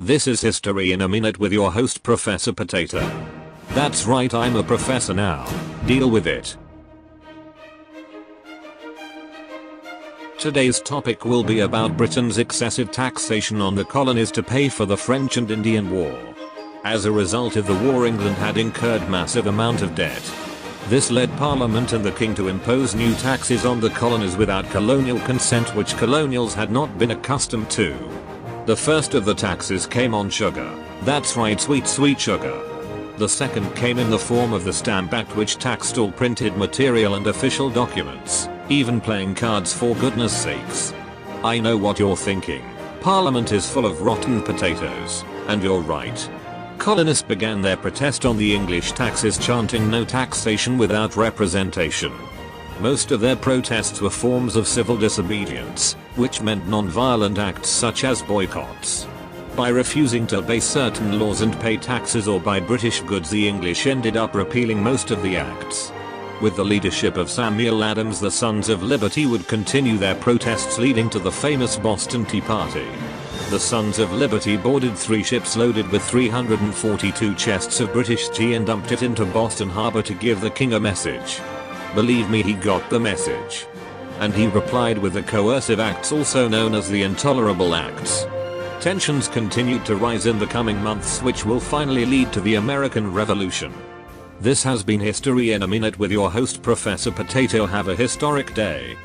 This is History in a Minute with your host Professor Potato. That's right, I'm a professor now. Deal with it. Today's topic will be about Britain's excessive taxation on the colonies to pay for the French and Indian War. As a result of the war, England had incurred massive amount of debt. This led Parliament and the King to impose new taxes on the colonies without colonial consent, which colonials had not been accustomed to. The first of the taxes came on sugar. That's right, sweet sugar. The second came in the form of the Stamp Act, which taxed all printed material and official documents, even playing cards, for goodness sakes. I know what you're thinking. Parliament is full of rotten potatoes. And you're right. Colonists began their protest on the English taxes, chanting no taxation without representation. Most of their protests were forms of civil disobedience, which meant non-violent acts such as boycotts. By refusing to obey certain laws and pay taxes or buy British goods, the English ended up repealing most of the acts. With the leadership of Samuel Adams, the Sons of Liberty would continue their protests, leading to the famous Boston Tea Party. The Sons of Liberty boarded 3 ships loaded with 342 chests of British tea and dumped it into Boston Harbor to give the king a message. Believe me, he got the message. And he replied with the coercive acts, also known as the Intolerable Acts. Tensions continued to rise in the coming months, which will finally lead to the American Revolution. This has been History in a Minute with your host Professor Potato. Have a historic day.